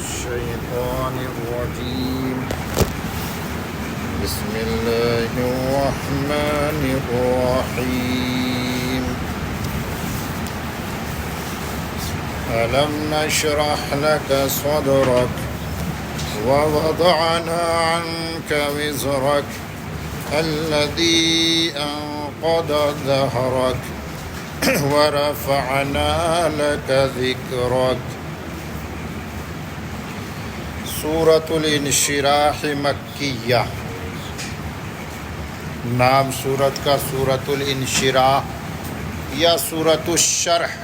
الشيطان الرجيم بسم الله الرحمن الرحيم ألم نشرح لك صدرك ووضعنا عنك وزرك الذي أنقض ظهرك ورفعنا لك ذكرك سورۃ الانشراح مکیہ، نام سورت کا سورۃ الانشراح یا سورۃ الشرح،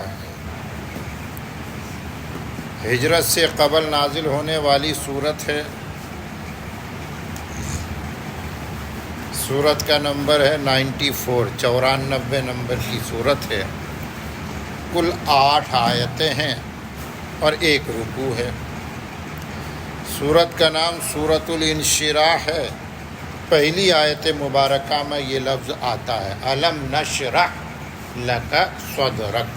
ہجرت سے قبل نازل ہونے والی سورت ہے۔ سورت کا نمبر ہے 94 نمبر کی سورت ہے۔ کل 8 آیتیں ہیں اور 1 رکوع ہے۔ سورت کا نام سورۃ الانشراح ہے۔ پہلی آیت مبارکہ میں یہ لفظ آتا ہے، الم نشرح لک صدرک۔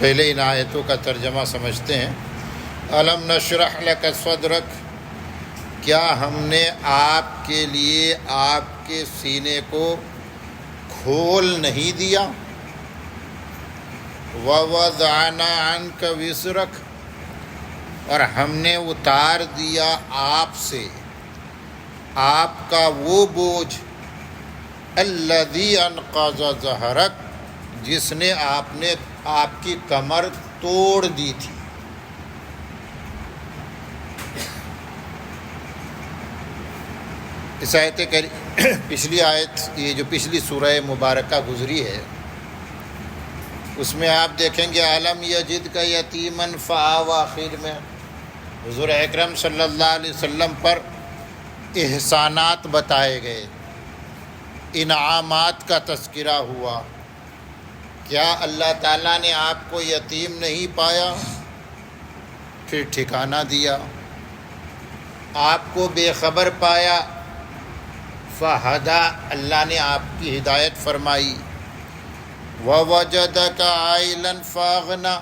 پہلے ان آیتوں کا ترجمہ سمجھتے ہیں۔ الم نشرح لک صدرک، کیا ہم نے آپ کے لیے آپ کے سینے کو کھول نہیں دیا؟ وَوَضَعْنَا عَنْكَ وِزْرَكَ، اور ہم نے اتار دیا آپ سے آپ کا وہ بوجھ، الَّذِي أَنْقَضَ ظَهْرَكَ، جس نے آپ کی کمر توڑ دی تھی۔ اس آیت پچھلی آیت، یہ جو پچھلی سورہ مبارکہ گزری ہے، اس میں آپ دیکھیں گے الم یجدک یتیما فآویٰ، آخر میں حضور اکرم صلی اللہ علیہ وسلم پر احسانات بتائے گئے، انعامات کا تذکرہ ہوا۔ کیا اللہ تعالیٰ نے آپ کو یتیم نہیں پایا، پھر ٹھکانہ دیا؟ آپ کو بے خبر پایا، فہدا، اللہ نے آپ کی ہدایت فرمائی۔ وَوَجَدَكَ عَائِلًا فَأَغْنَىٰ،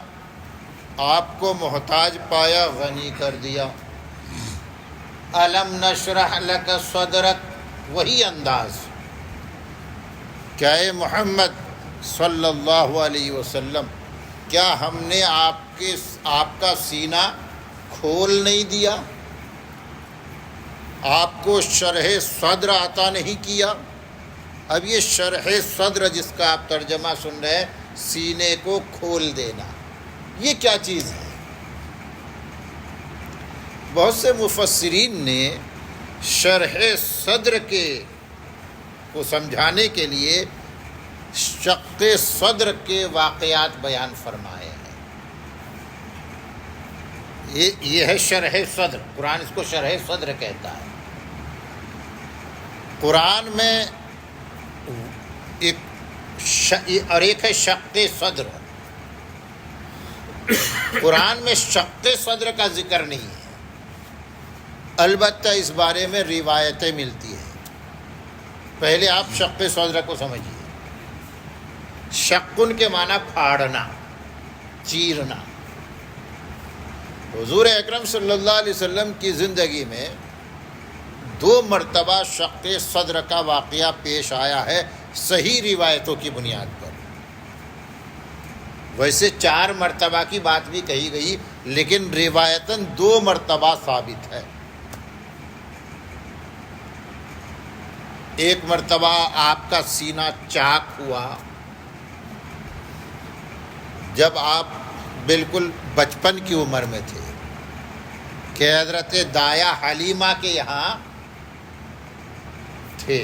آپ کو محتاج پایا، غنی کر دیا۔ الم نشرح لک صدرک، وہی انداز، کیا اے محمد صلی اللہ علیہ وسلم، کیا ہم نے آپ کا سینہ کھول نہیں دیا؟ آپ کو شرح صدر عطا نہیں کیا؟ اب یہ شرح صدر جس کا آپ ترجمہ سن رہے ہیں، سینے کو کھول دینا، یہ کیا چیز ہے؟ بہت سے مفسرین نے شرح صدر کو سمجھانے کے لیے شق صدر کے واقعات بیان فرمائے ہیں۔ یہ ہے شرح صدر، قرآن اس کو شرح صدر کہتا ہے۔ قرآن میں ایک ہے شق صدر۔ قرآن میں شق صدر کا ذکر نہیں ہے، البتہ اس بارے میں روایتیں ملتی ہیں۔ پہلے آپ شق صدر کو سمجھیے۔ شقن کے معنی پھاڑنا، چیرنا۔ حضور اکرم صلی اللہ علیہ وسلم کی زندگی میں 2 مرتبہ شق صدر کا واقعہ پیش آیا ہے، صحیح روایتوں کی بنیاد پر۔ ویسے 4 مرتبہ کی بات بھی کہی گئی، لیکن روایتاً 2 مرتبہ ثابت ہے۔ ایک مرتبہ آپ کا سینہ چاک ہوا جب آپ بالکل بچپن کی عمر میں تھے، کہ حضرت دایا حلیمہ کے یہاں تھے۔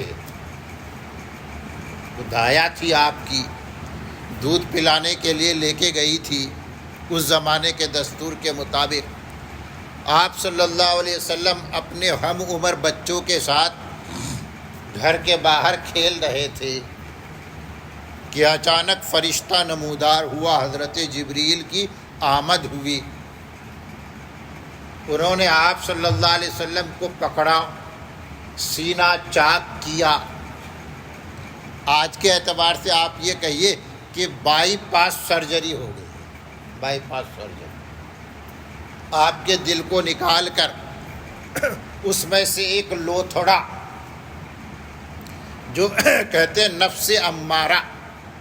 وہ دایا تھی آپ کی، دودھ پلانے کے لیے لے کے گئی تھی۔ اس زمانے کے دستور کے مطابق آپ صلی اللہ علیہ وسلم اپنے ہم عمر بچوں کے ساتھ گھر کے باہر کھیل رہے تھے کہ اچانک فرشتہ نمودار ہوا، حضرت جبریل کی آمد ہوئی۔ انہوں نے آپ صلی اللہ علیہ وسلم کو پکڑا، سینہ چاک کیا، آج کے اعتبار سے آپ یہ کہیے کہ بائی پاس سرجری ہو گئی، بائی پاس سرجری، آپ کے دل کو نکال کر اس میں سے ایک لوتھڑا، جو کہتے ہیں نفس امارہ،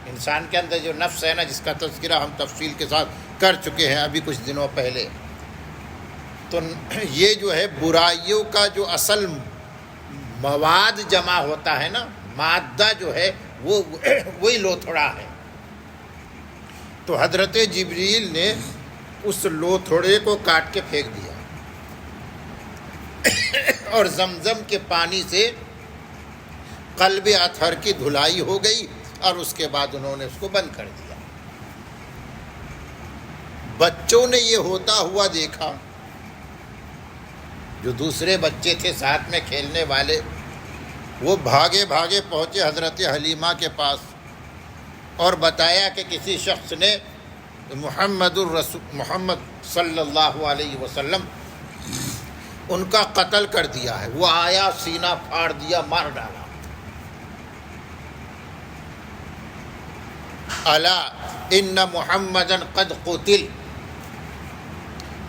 انسان کے اندر جو نفس ہے نا، جس کا تذکرہ ہم تفصیل کے ساتھ کر چکے ہیں ابھی کچھ دنوں پہلے، تو یہ جو ہے برائیوں کا جو اصل مواد جمع ہوتا ہے نا، مادہ جو ہے وہ وہی لوتھڑا ہے۔ تو حضرت جبریل نے اس لوتھڑے کو کاٹ کے پھینک دیا اور زمزم کے پانی سے قلب اطہر کی دھلائی ہو گئی، اور اس کے بعد انہوں نے اس کو بند کر دیا۔ بچوں نے یہ ہوتا ہوا دیکھا، جو دوسرے بچے تھے ساتھ میں کھیلنے والے، وہ بھاگے بھاگے پہنچے حضرت حلیمہ کے پاس اور بتایا کہ کسی شخص نے محمد صلی اللہ علیہ وسلم ان کا قتل کر دیا ہے۔ وہ آیا، سینہ پھاڑ دیا، مار ڈالا۔ الا ان محمدن قد قتل۔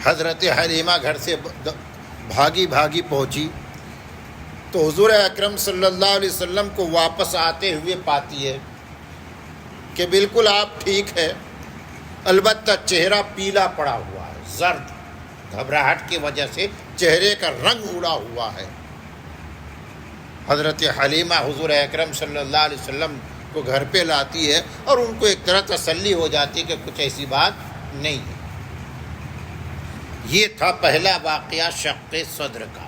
حضرت حلیمہ گھر سے بھاگی بھاگی پہنچی تو حضور اکرم صلی اللہ علیہ وسلم کو واپس آتے ہوئے پاتی ہے کہ بالکل آپ ٹھیک ہے، البتہ چہرہ پیلا پڑا ہوا ہے، زرد، گھبراہٹ کی وجہ سے چہرے کا رنگ اڑا ہوا ہے۔ حضرت حلیمہ حضور اکرم صلی اللہ علیہ وسلم کو گھر پہ لاتی ہے اور ان کو ایک طرح تسلی ہو جاتی ہے کہ کچھ ایسی بات نہیں ہے۔ یہ تھا پہلا واقعہ شق صدر کا۔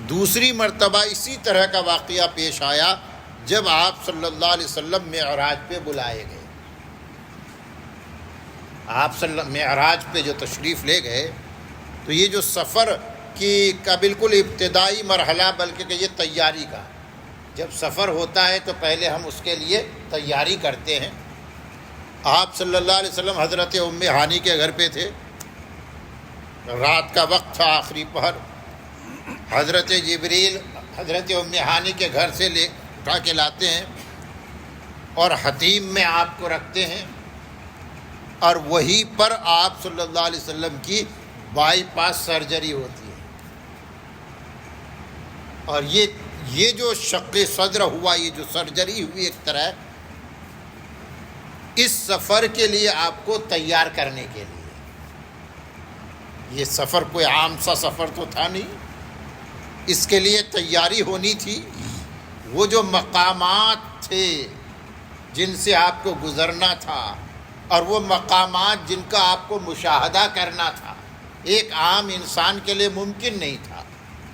دوسری مرتبہ اسی طرح کا واقعہ پیش آیا جب آپ صلی اللہ علیہ وسلم معراج پہ بلائے گئے۔ آپ معراج پہ جو تشریف لے گئے تو یہ جو سفر کا بالکل ابتدائی مرحلہ، بلکہ کہ یہ تیاری کا، جب سفر ہوتا ہے تو پہلے ہم اس کے لیے تیاری کرتے ہیں۔ آپ صلی اللہ علیہ وسلم حضرت ام ہانی کے گھر پہ تھے، رات کا وقت تھا، آخری پہر۔ حضرت جبریل حضرت ام ہانی کے گھر سے اٹھا کے لاتے ہیں اور حتیم میں آپ کو رکھتے ہیں، اور وہیں پر آپ صلی اللہ علیہ وسلم کی بائی پاس سرجری ہوتی ہے۔ اور یہ جو شق صدر ہوا، یہ جو سرجری ہوئی ایک طرح اس سفر کے لیے آپ کو تیار کرنے کے لیے۔ یہ سفر کوئی عام سا سفر تو تھا نہیں، اس کے لیے تیاری ہونی تھی۔ وہ جو مقامات تھے جن سے آپ کو گزرنا تھا، اور وہ مقامات جن کا آپ کو مشاہدہ کرنا تھا، ایک عام انسان کے لیے ممکن نہیں تھا۔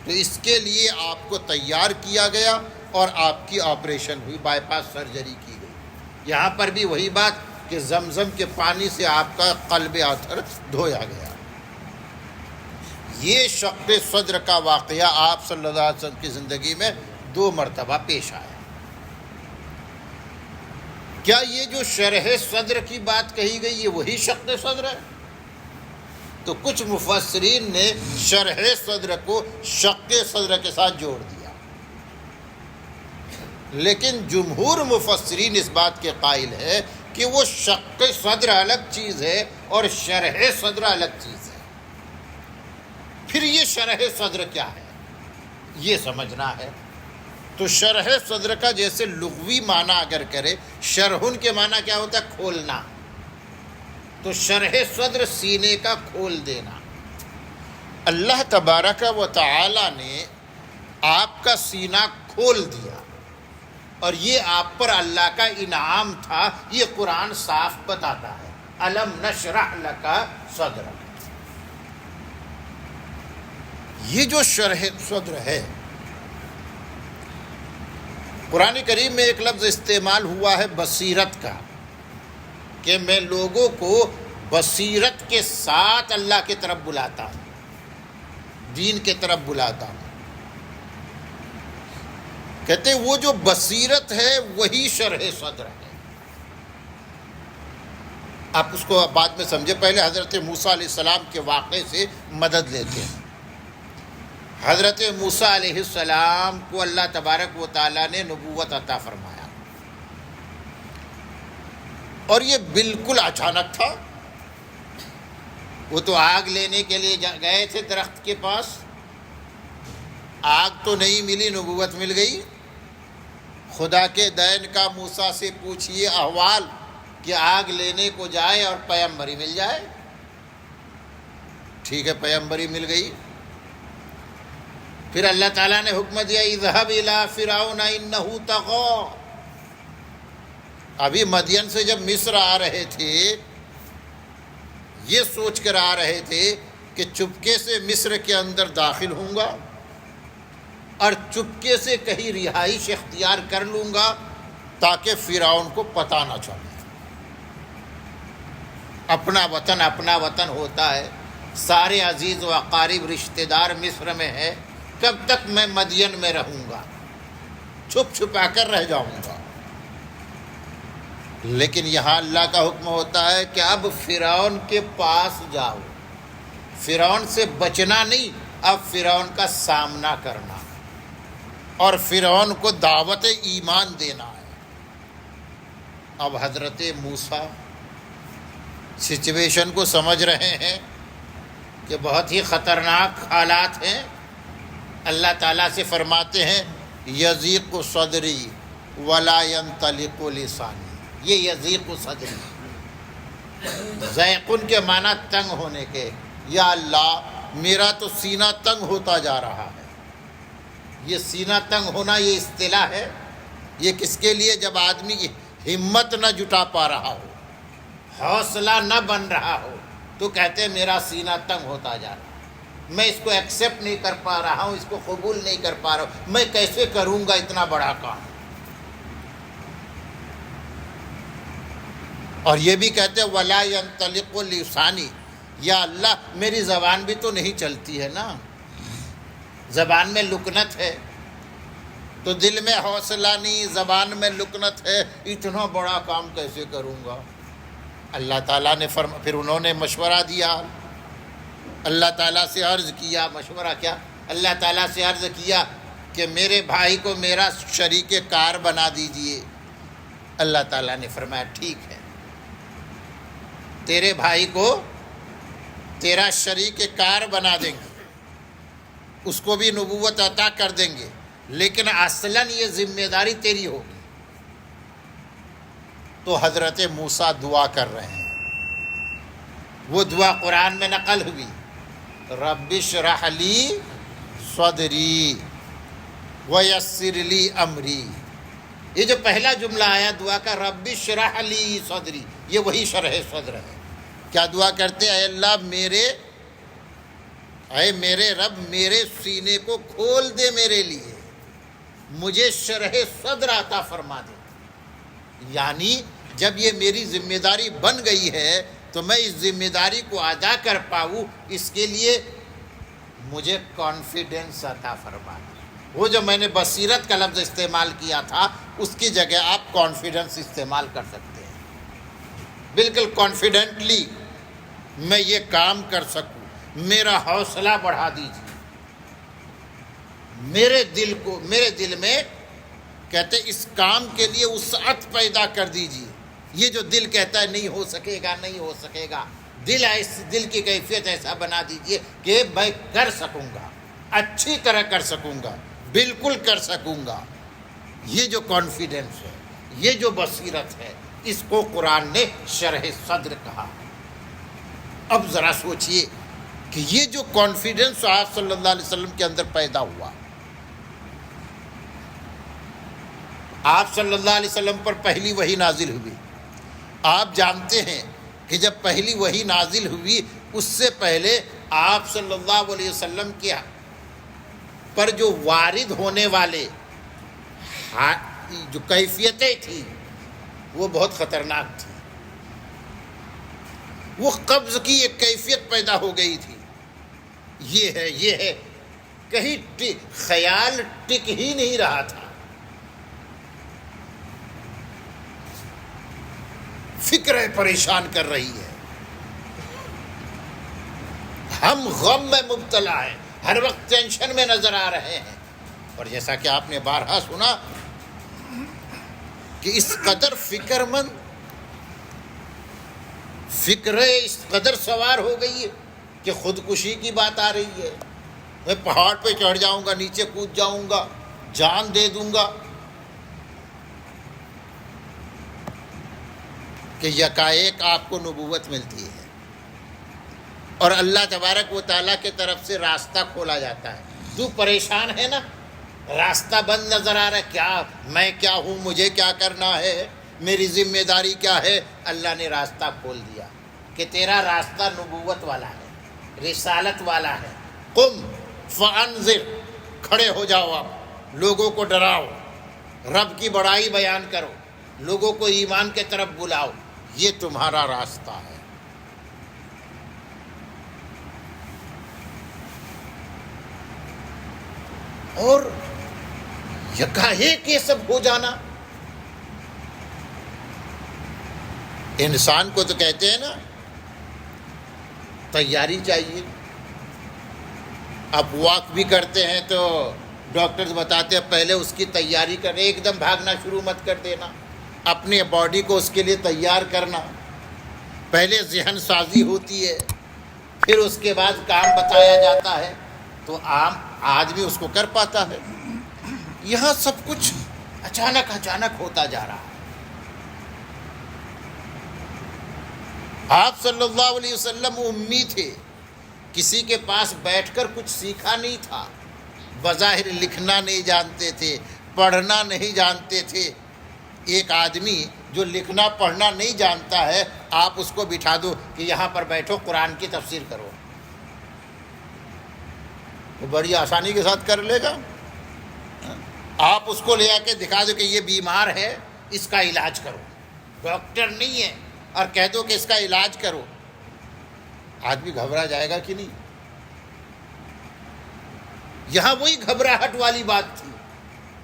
تو اس کے لیے آپ کو تیار کیا گیا اور آپ کی آپریشن ہوئی، بائی پاس سرجری کی گئی۔ یہاں پر بھی وہی بات کہ زمزم کے پانی سے آپ کا قلب اطہر دھویا گیا۔ یہ شق صدر کا واقعہ آپ صلی اللہ علیہ وسلم کی زندگی میں 2 مرتبہ پیش آیا۔ کیا یہ جو شرح صدر کی بات کہی گئی یہ وہی شق صدر ہے؟ تو کچھ مفسرین نے شرح صدر کو شق صدر کے ساتھ جوڑ دیا، لیکن جمہور مفسرین اس بات کے قائل ہے کہ وہ شق صدر الگ چیز ہے اور شرح صدر الگ چیز ہے۔ پھر یہ شرح صدر کیا ہے یہ سمجھنا ہے۔ تو شرح صدر کا جیسے لغوی معنی اگر کرے، شرحن کے معنی کیا ہوتا ہے؟ کھولنا۔ تو شرح صدر سینے کا کھول دینا۔ اللہ تبارک و تعالی نے آپ کا سینہ کھول دیا، اور یہ آپ پر اللہ کا انعام تھا۔ یہ قرآن صاف بتاتا ہے، الم نشرح لک صدرک۔ یہ جو شرح صدر ہے، قرآن کریم میں ایک لفظ استعمال ہوا ہے بصیرت کا، کہ میں لوگوں کو بصیرت کے ساتھ اللہ کی طرف بلاتا ہوں، دین کی طرف بلاتا ہوں۔ کہتے وہ جو بصیرت ہے وہی شرح صدر ہے۔ آپ اس کو بعد میں سمجھے، پہلے حضرت موسیٰ علیہ السلام کے واقعے سے مدد لیتے ہیں۔ حضرت موسیٰ علیہ السلام کو اللہ تبارک و تعالیٰ نے نبوت عطا فرمایا، اور یہ بالکل اچانک تھا. وہ تو آگ لینے کے لیے گئے تھے درخت کے پاس، آگ تو نہیں ملی، نبوت مل گئی. خدا کے دین کا موسیٰ سے پوچھئے احوال کہ آگ لینے کو جائے اور پیغمبری مل جائے. ٹھیک ہے، پیغمبری مل گئی. پھر اللہ تعالیٰ نے حکم دیا اذهب الى فرعون انه طغى. ابھی مدین سے جب مصر آ رہے تھے، یہ سوچ کر آ رہے تھے کہ چپکے سے مصر کے اندر داخل ہوں گا اور چپکے سے کہیں رہائش اختیار کر لوں گا تاکہ فرعون کو پتہ نہ چلے. اپنا وطن ہوتا ہے، سارے عزیز و اقارب رشتہ دار مصر میں ہے، کب تک میں مدین میں رہوں گا، چھپ چھپا کر رہ جاؤں گا. لیکن یہاں اللہ کا حکم ہوتا ہے کہ اب فرعون کے پاس جاؤ. فرعون سے بچنا نہیں، اب فرعون کا سامنا کرنا اور فرعون کو دعوت ایمان دینا ہے. اب حضرت موسیٰ سچویشن کو سمجھ رہے ہیں کہ بہت ہی خطرناک حالات ہیں. اللہ تعالیٰ سے فرماتے ہیں یضیق صدری ولا ینطلق لسانی. یہ یضیق صدری، ضیقن کے معنی تنگ ہونے کے. یا اللہ میرا تو سینہ تنگ ہوتا جا رہا ہے. یہ سینہ تنگ ہونا یہ اصطلاح ہے، یہ کس کے لیے؟ جب آدمی کی ہمت نہ جٹا پا رہا ہو، حوصلہ نہ بن رہا ہو، تو کہتے ہیں میرا سینہ تنگ ہوتا جا رہا ہے، میں اس کو ایکسیپٹ نہیں کر پا رہا ہوں، اس کو قبول نہیں کر پا رہا ہوں، میں کیسے کروں گا اتنا بڑا کام. اور یہ بھی کہتے ہیں ولا ینطلق لسانی، یا اللہ میری زبان بھی تو نہیں چلتی ہے نا، زبان میں لکنت ہے، تو دل میں حوصلہ نہیں، زبان میں لکنت ہے، اتنا بڑا کام کیسے کروں گا. اللہ تعالیٰ نے پھر انہوں نے مشورہ دیا، اللہ تعالیٰ سے عرض کیا. مشورہ کیا؟ اللہ تعالیٰ سے عرض کیا کہ میرے بھائی کو میرا شریک کار بنا دیجئے. اللہ تعالیٰ نے فرمایا ٹھیک ہے، تیرے بھائی کو تیرا شریک کار بنا دیں گے، اس کو بھی نبوت عطا کر دیں گے، لیکن اصلاً یہ ذمہ داری تیری ہوگی. تو حضرت موسیٰ دعا کر رہے ہیں، وہ دعا قرآن میں نقل ہوئی رب اشرح لی صدری ویسر لی امری. یہ جو پہلا جملہ آیا دعا کا رب اشرح لی صدری، یہ وہی شرح صدر ہے. کیا دعا کرتے ہیں؟ اے اللہ اے میرے رب میرے سینے کو کھول دے، میرے لیے مجھے شرح صدر عطا فرما دے. یعنی جب یہ میری ذمہ داری بن گئی ہے تو میں اس ذمہ داری کو ادا کر پاؤں، اس کے لیے مجھے کانفیڈنس عطا فرما دے. وہ جو میں نے بصیرت کا لفظ استعمال کیا تھا، اس کی جگہ آپ کانفیڈنس استعمال کر سکتے ہیں. بالکل کانفیڈنٹلی میں یہ کام کر سکوں، میرا حوصلہ بڑھا دیجیے. میرے دل میں کہتے اس کام کے لیے وسعت پیدا کر دیجیے. یہ جو دل کہتا ہے نہیں ہو سکے گا، نہیں ہو سکے گا، دل کی کیفیت ایسا بنا دیجیے کہ میں کر سکوں گا، اچھی طرح کر سکوں گا، بالکل کر سکوں گا. یہ جو کانفیڈنس ہے، یہ جو بصیرت ہے، اس کو قرآن نے شرح صدر کہا. اب ذرا سوچئے کہ یہ جو کانفیڈنس آپ صلی اللہ علیہ وسلم کے اندر پیدا ہوا، آپ صلی اللہ علیہ وسلم پر پہلی وحی نازل ہوئی. آپ جانتے ہیں کہ جب پہلی وحی نازل ہوئی، اس سے پہلے آپ صلی اللہ علیہ وسلم کے پر جو وارد ہونے والے جو کیفیتیں تھیں وہ بہت خطرناک تھی. وہ قبض کی ایک کیفیت پیدا ہو گئی تھی. یہ ہے کہیں خیال ٹک ہی نہیں رہا تھا. فکریں پریشان کر رہی ہے، ہم غم میں مبتلا ہیں، ہر وقت ٹینشن میں نظر آ رہے ہیں. اور جیسا کہ آپ نے بارہا سنا کہ اس قدر فکر مند فکر اس قدر سوار ہو گئی ہے کہ خودکشی کی بات آ رہی ہے، میں پہاڑ پہ چڑھ جاؤں گا، نیچے کود جاؤں گا، جان دے دوں گا، کہ یکایک آپ کو نبوت ملتی ہے اور اللہ تبارک و تعالیٰ کی طرف سے راستہ کھولا جاتا ہے۔ تو پریشان ہے نا، راستہ بند نظر آ رہا ہے، کیا میں کیا ہوں، مجھے کیا کرنا ہے، میری ذمہ داری کیا ہے؟ اللہ نے راستہ کھول دیا کہ تیرا راستہ نبوت والا ہے، رسالت والا ہے۔ قم فانذر، کھڑے ہو جاؤ، آپ لوگوں کو ڈراؤ، رب کی بڑائی بیان کرو، لوگوں کو ایمان کے طرف بلاؤ، یہ تمہارا راستہ ہے۔ اور یکایک یہ سب ہو جانا، انسان کو تو کہتے ہیں نا تیاری چاہیے۔ اب واک بھی کرتے ہیں تو ڈاکٹرز بتاتے ہیں پہلے اس کی تیاری کریں، ایک دم بھاگنا شروع مت کر دینا، اپنے باڈی کو اس کے لیے تیار کرنا، پہلے ذہن سازی ہوتی ہے، پھر اس کے بعد کام بتایا جاتا ہے تو عام آدمی اس کو کر پاتا ہے۔ یہاں سب کچھ اچانک ہوتا جا رہا ہے۔ آپ صلی اللہ علیہ وسلم امی تھے، کسی کے پاس بیٹھ کر کچھ سیکھا نہیں تھا، بظاہر لکھنا نہیں جانتے تھے، پڑھنا نہیں جانتے تھے۔ ایک آدمی جو لکھنا پڑھنا نہیں جانتا ہے، آپ اس کو بٹھا دو کہ یہاں پر بیٹھو قرآن کی تفسیر کرو، وہ بڑی آسانی کے ساتھ کر لے گا۔ آپ اس کو لے آ کے دکھا دو کہ یہ بیمار ہے، اس کا علاج کرو، ڈاکٹر نہیں ہے اور کہہ دو کہ اس کا علاج کرو، آدمی گھبرا جائے گا کہ نہیں؟ یہاں وہی گھبراہٹ والی بات تھی۔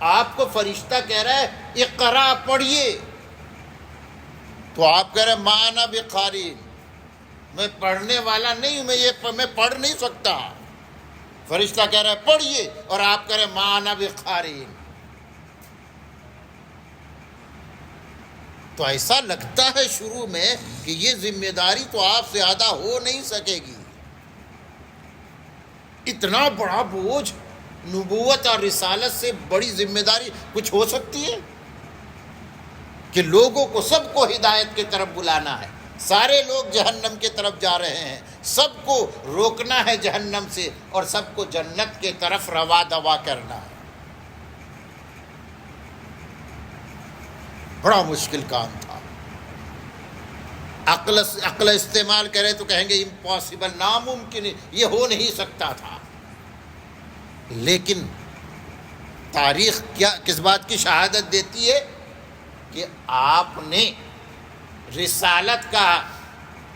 آپ کو فرشتہ کہہ رہا ہے اقرا، پڑھیے، تو آپ کہہ رہے ہیں ما انا بقاری، میں پڑھنے والا نہیں ہوں، میں پڑھ نہیں سکتا۔ فرشتہ کہہ رہا ہے پڑھیے اور آپ کہہ رہے ہیں ما انا بقاری۔ تو ایسا لگتا ہے شروع میں کہ یہ ذمہ داری تو آپ سے زیادہ ہو نہیں سکے گی، اتنا بڑا بوجھ، نبوت اور رسالت سے بڑی ذمہ داری کچھ ہو سکتی ہے کہ لوگوں کو سب کو ہدایت کی طرف بلانا ہے، سارے لوگ جہنم کی طرف جا رہے ہیں، سب کو روکنا ہے جہنم سے اور سب کو جنت کی طرف روا دوا کرنا ہے۔ بڑا مشکل کام تھا۔ عقل استعمال کرے تو کہیں گے امپاسبل، ناممکن، یہ ہو نہیں سکتا تھا۔ لیکن تاریخ کس بات کی شہادت دیتی ہے کہ آپ نے رسالت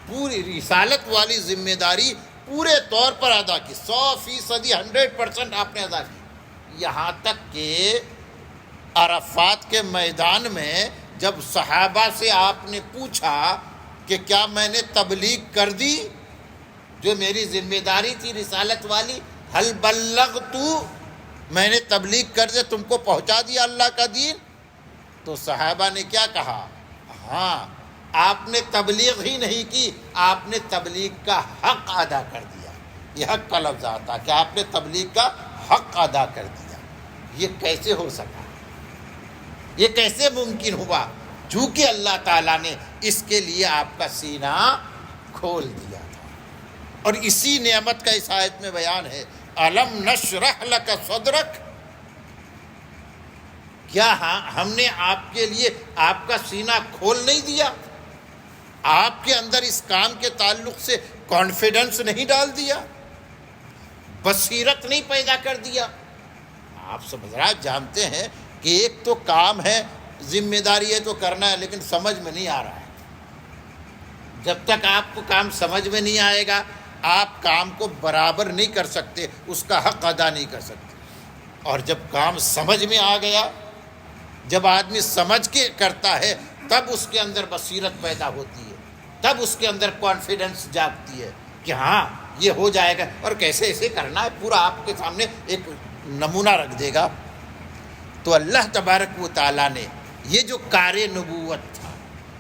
پوری رسالت والی ذمہ داری پورے طور پر ادا کی، 100% 100% آپ نے ادا کی۔ یہاں تک کہ عرفات کے میدان میں جب صحابہ سے آپ نے پوچھا کہ کیا میں نے تبلیغ کر دی، جو میری ذمہ داری تھی رسالت والی، حل بلغت، میں نے تبلیغ کر دے، تم کو پہنچا دیا اللہ کا دین؟ تو صحابہ نے کیا کہا؟ ہاں، آپ نے تبلیغ ہی نہیں کی، آپ نے تبلیغ کا حق ادا کر دیا۔ یہ حق کا لفظ آتا کہ آپ نے تبلیغ کا حق ادا کر دیا۔ یہ کیسے ہو سکا؟ یہ کیسے ممکن ہوا؟ چونکہ اللہ تعالیٰ نے اس کے لیے آپ کا سینہ کھول دیا تھا۔ اور اسی نعمت کا اس آیت میں بیان ہے، الم نشرح لک صدرک، کیا ہم نے آپ کے لیے آپ کا سینہ کھول نہیں دیا؟ آپ کے اندر اس کام کے تعلق سے کانفیڈنس نہیں ڈال دیا، بصیرت نہیں پیدا کر دیا؟ آپ سب حضرات جانتے ہیں کہ ایک تو کام ہے، ذمہ داری ہے تو کرنا ہے، لیکن سمجھ میں نہیں آ رہا ہے۔ جب تک آپ کو کام سمجھ میں نہیں آئے گا، آپ کام کو برابر نہیں کر سکتے، اس کا حق ادا نہیں کر سکتے۔ اور جب کام سمجھ میں آ گیا، جب آدمی سمجھ کے کرتا ہے، تب اس کے اندر بصیرت پیدا ہوتی ہے، تب اس کے اندر کانفیڈنس جاگتی ہے کہ ہاں یہ ہو جائے گا، اور کیسے ایسے کرنا ہے پورا آپ کے سامنے ایک نمونہ رکھ دے گا۔ تو اللہ تبارک و تعالیٰ نے یہ جو کار نبوت تھا،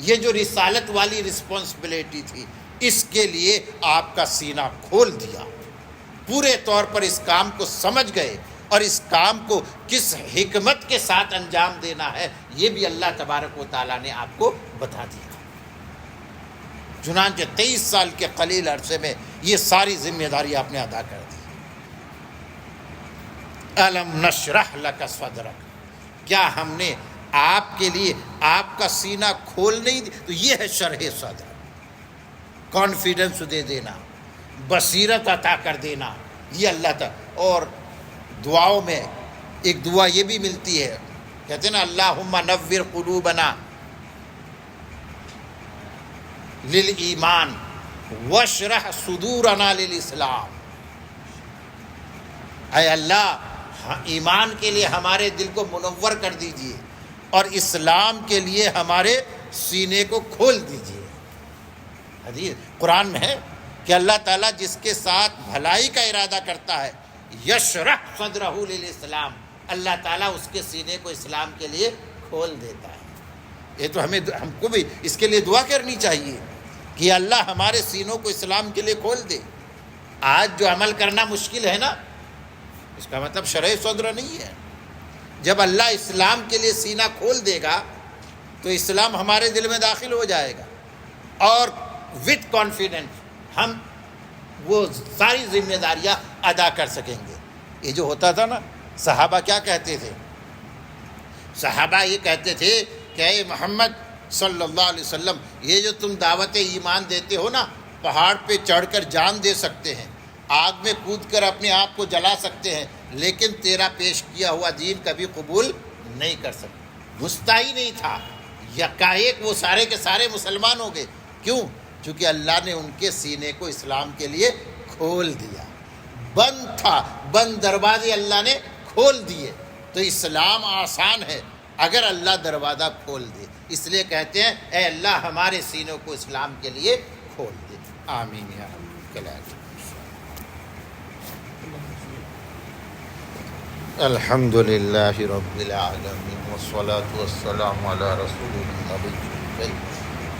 یہ جو رسالت والی رسپانسبلٹی تھی، اس کے لیے آپ کا سینہ کھول دیا، پورے طور پر اس کام کو سمجھ گئے، اور اس کام کو کس حکمت کے ساتھ انجام دینا ہے یہ بھی اللہ تبارک و تعالیٰ نے آپ کو بتا دیا۔ چنانچہ 23 سال کے قلیل عرصے میں یہ ساری ذمہ داری آپ نے ادا کر دی۔ الم نشرح لک صدرک، کیا ہم نے آپ کے لیے آپ کا سینہ کھول نہیں دی؟ تو یہ ہے شرح صدر، کانفیڈنس دے دینا، بصیرت عطا کر دینا، یہ اللہ تعالیٰ۔ اور دعاؤں میں ایک دعا یہ بھی ملتی ہے، کہتے ہیں نا اللہم نور قلوبنا للایمان واشرح صدورنا للاسلام، اے اللہ ایمان کے لیے ہمارے دل کو منور کر دیجئے اور اسلام کے لیے ہمارے سینے کو کھول دیجئے۔ حدیث قرآن میں ہے کہ اللہ تعالیٰ جس کے ساتھ بھلائی کا ارادہ کرتا ہے یشرح صدرہ للاسلام، اللہ تعالیٰ اس کے سینے کو اسلام کے لیے کھول دیتا ہے۔ یہ تو ہم کو بھی اس کے لیے دعا کرنی چاہیے کہ اللہ ہمارے سینوں کو اسلام کے لیے کھول دے۔ آج جو عمل کرنا مشکل ہے نا، اس کا مطلب شرح صدر نہیں ہے۔ جب اللہ اسلام کے لیے سینہ کھول دے گا تو اسلام ہمارے دل میں داخل ہو جائے گا، اور وتھ کانفیڈنس ہم وہ ساری ذمہ داریاں ادا کر سکیں گے۔ یہ جو ہوتا تھا نا، صحابہ کیا کہتے تھے؟ صحابہ یہ کہتے تھے کہ اے محمد صلی اللہ علیہ وسلم، یہ جو تم دعوت ایمان دیتے ہو نا، پہاڑ پہ چڑھ کر جان دے سکتے ہیں، آگ میں کود کر اپنے آپ کو جلا سکتے ہیں، لیکن تیرا پیش کیا ہوا دین کبھی قبول نہیں کر سکتے۔ مستحی نہیں تھا، یکایک وہ سارے کے سارے مسلمان ہو گئے۔ کیوں؟ چونکہ اللہ نے ان کے سینے کو اسلام کے لیے کھول دیا۔ بند تھا، بند دروازے اللہ نے کھول دیے۔ تو اسلام آسان ہے اگر اللہ دروازہ کھول دے، اس لیے کہتے ہیں اے اللہ ہمارے سینوں کو اسلام کے لیے کھول دے۔ آمین یا رب العالمین۔ الحمد للہ رب العالمین والصلاة والسلام علی رسول النبی الکریم۔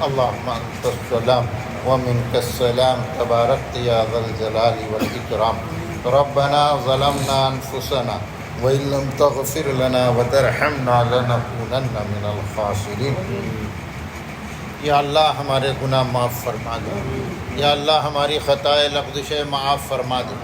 اللہم انت السلام ومنک السلام تبارکت یا ذا الجلال والاکرام۔ ربنا ظلمنا انفسنا وإن لم تغفر لنا وترحمنا لنكونن من الخاسرین۔ یا اللہ ہمارے گناہ معاف فرما دے، یا اللہ ہماری خطائے لغزشیں معاف فرما دے،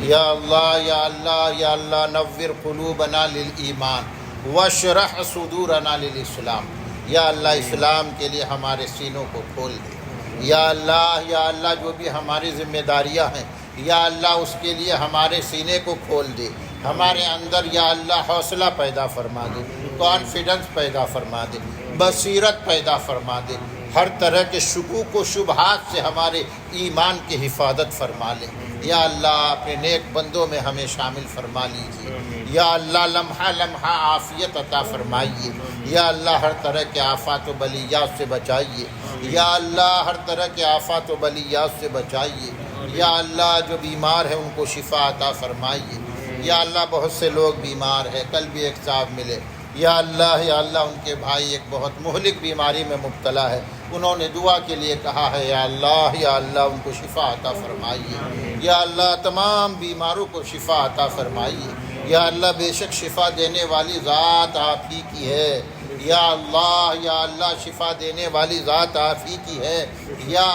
یا اللہ یا اللہ یا اللہ نور قلوبنا للایمان واشرح صدورنا للاسلام۔ یا اللہ اسلام کے لیے ہمارے سینوں کو کھول دے۔ یا اللہ جو بھی ہماری ذمہ داریاں ہیں، یا اللہ اس کے لیے ہمارے سینے کو کھول دے۔ ہمارے اندر یا اللہ حوصلہ پیدا فرما دے، کانفیڈنس پیدا فرما دے، بصیرت پیدا فرما دے، ہر طرح کے شکوک و شبہات سے ہمارے ایمان کی حفاظت فرما لے۔ یا اللہ اپنے نیک بندوں میں ہمیں شامل فرما لیجیے۔ یا اللہ لمحہ لمحہ عافیت عطا فرمائیے۔ یا اللہ ہر طرح کے آفات و بلیات سے بچائیے۔ یا اللہ ہر طرح کے آفات و بلیات سے بچائیے۔ یا اللہ جو بیمار ہیں ان کو شفا عطا فرمائیے۔ یا اللہ بہت سے لوگ بیمار ہیں، کل بھی ایک صاحب ملے، یا اللہ ان کے بھائی ایک بہت مہلک بیماری میں مبتلا ہے، انہوں نے دعا کے لیے کہا ہے، یا اللہ ان کو شفا عطا فرمائیے۔ یا اللہ تمام بیماروں کو شفا عطا فرمائیے۔ یا اللہ بے شک شفا دینے والی ذات آپ ہی کی ہے۔ یا اللہ شفا دینے والی ذات آپ ہی کی ہے۔ یا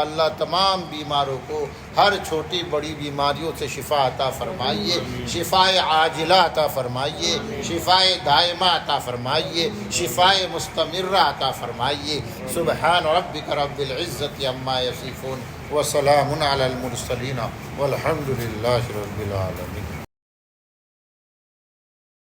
اللہ تمام بیماروں کو ہر چھوٹی بڑی بیماریوں سے شفا عطا فرمائیے، شفائے عاجلہ عطا فرمائیے، شفائے دائمہ عطا فرمائیے، شفائے مستمرہ عطا فرمائیے۔ سبحان ربک رب العزت عما یصفون وسلام علی المرسلین والحمد للہ رب العالمین۔